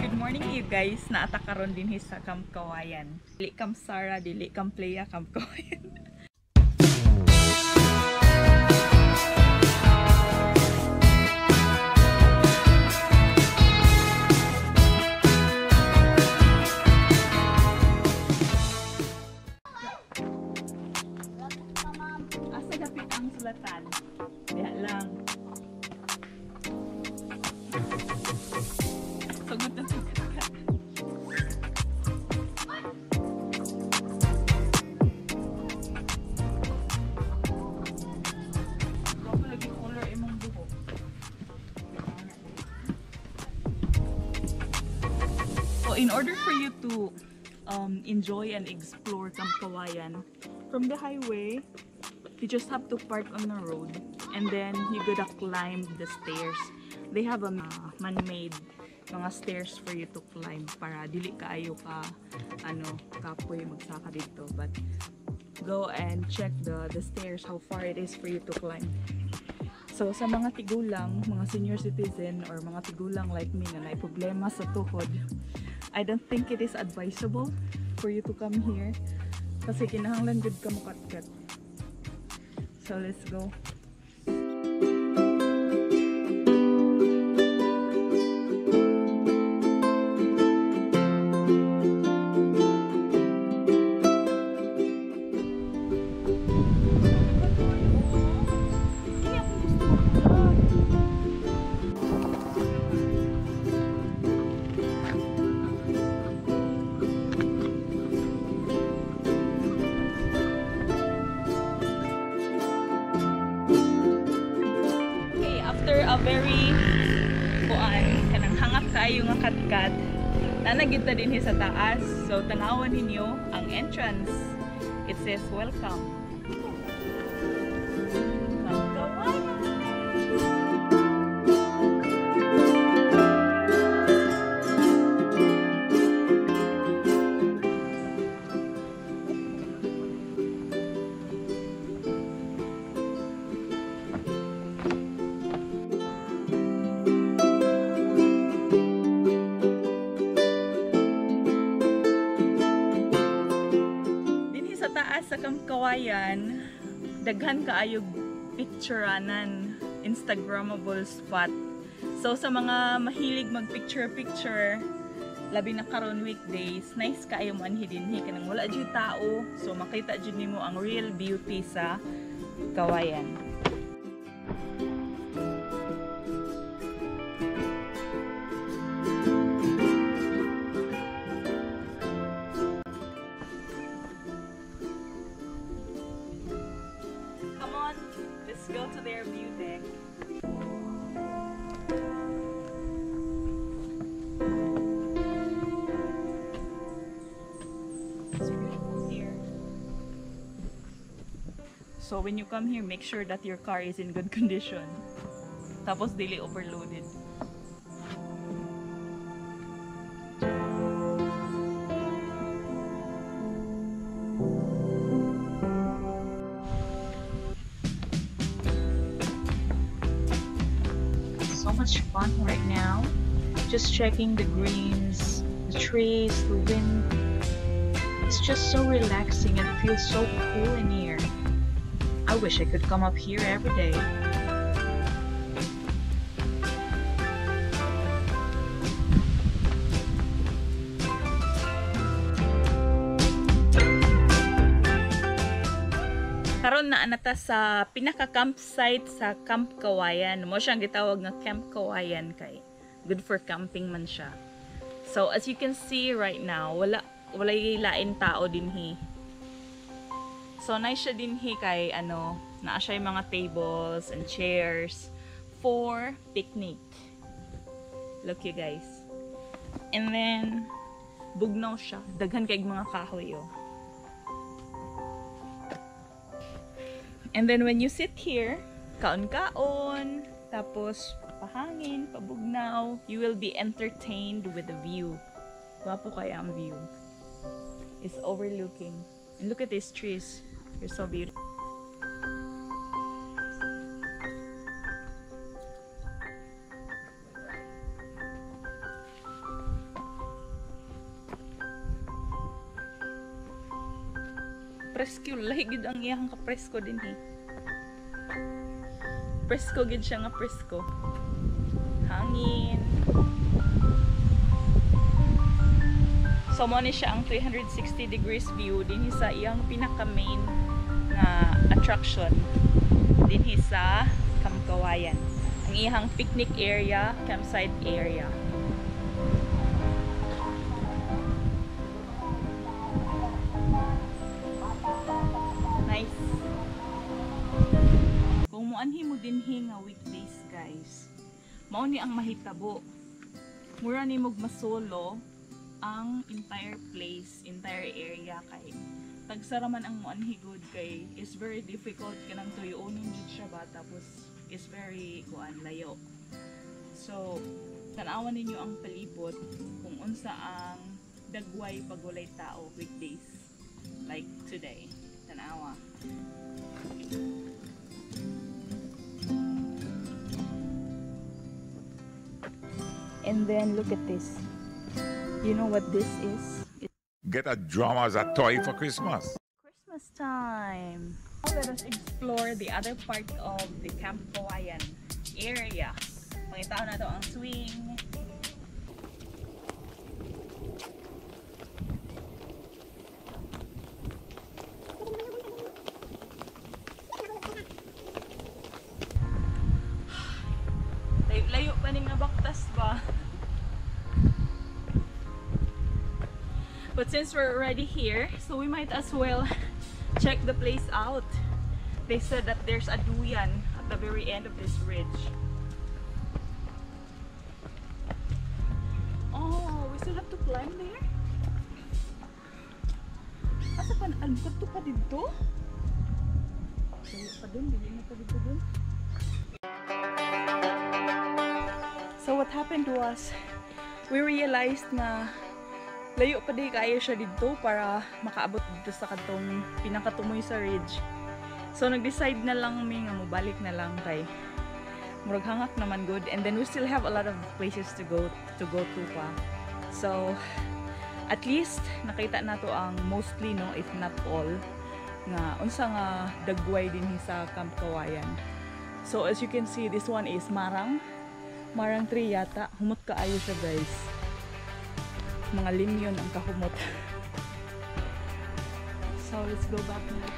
Good morning you guys. Naata karon din sa Camp Kawayan. Dili Camp Sara, dili Camp Playa, Camp Kawayan. Asa dapit ang sulatan? Diha lang. Sugod na sugod ka. Baka lagi color imong buhok. So in order for you to enjoy and explore Camp Kawayan, from the highway, you just have to park on the road and then you gotta climb the stairs. They have a man-made mga stairs for you to climb para dili kaayo ka kapoy magsaka dito, but go and check the stairs, how far it is for you to climb. So sa mga tigulang, mga senior citizen or mga tigulang like me na may problema sa tuhod, I don't think it is advisable for you to come here kasi kinahanglan gud ka mukatkat. So let's go. After a very kanang hangak kayo nga katkat, nanagid ta din sa taas. So tanawan ninyo ang entrance. It says welcome. Sa Camp Kawayan, daghan kaayog pictureanan, Instagrammable spot. So sa mga mahilig mag-picture, labi na karon weekdays, nice kaayo man hidinhi kanang wala jud tao, so makita jud nimo ang real beauty sa Kawayan. Let's go to their view deck. It's beautiful here. So when you come here, make sure that your car is in good condition. Tapos dili overloaded. So much fun right now, just checking the greens, the trees, the wind. It's just so relaxing and it feels so cool in here. I wish I could come up here every day. Karon na anata sa pinaka-campsite sa Camp Kawayan. Mo siyang gitawag nga Camp Kawayan kay good for camping man siya. So as you can see right now, wala lain tao dinhi. So nice siya dinhi kay naa siya yung mga tables and chairs for picnic. Look you guys. And then bugnaw siya, daghan kay mga kahoy oh. And then when you sit here, kaon-kaon, tapos pahangin, pabugnaw, you will be entertained with the view. Wapo kaya ang view. It's overlooking. And look at these trees. They're so beautiful. presko lahi gid ang iyang ka-presko din eh. Presko gid siya nga presko. Hangin. So mo ni siya ang 360 degrees view din sa iyang pinaka main nga attraction din sa Camp Kawayan. Ang iyang picnic area, campsite area. Nice. Kung muanhi mo dinhi nga weekdays guys, mao ni ang mahitabo. Mura ni mog masolo ang entire place, entire area kay tagsaraman ang muanhi good kay is very difficult kanang tuyuonon jud siya ba tapos is very kuan layo. So tan-awan ninyo ang palibot kung unsa ang dagway pag walay tao weekdays like today. Tan-awa. And then look at this. You know what this is? Get a drum as a toy for Christmas. Christmas time. Now let us explore the other part of the Camp Kawayan area. Makita na to ang swing. Layo pa ning nabaktas ba? But since we're already here, so we might as well check the place out. They said that there's a duyan at the very end of this ridge. Oh, we still have to climb there? Asa pa na pa dito? Dili pa dun, dili na pa dito dun. So what happened to us? We realized na layo pa di kaya siya dito para makaabot dito sa katong pinakatumoy sa ridge. So nag-decide na lang mi nga mobalik na lang kay murag hangak naman good, and then we still have a lot of places to go to pa. So at least nakita nato ang mostly no if not all nga unsa nga dagway din sa Camp Kawayan. So as you can see, this one is marang tree yata. Humot kaayo siya guys. Mga limyon ang kahumot. So let's go back now.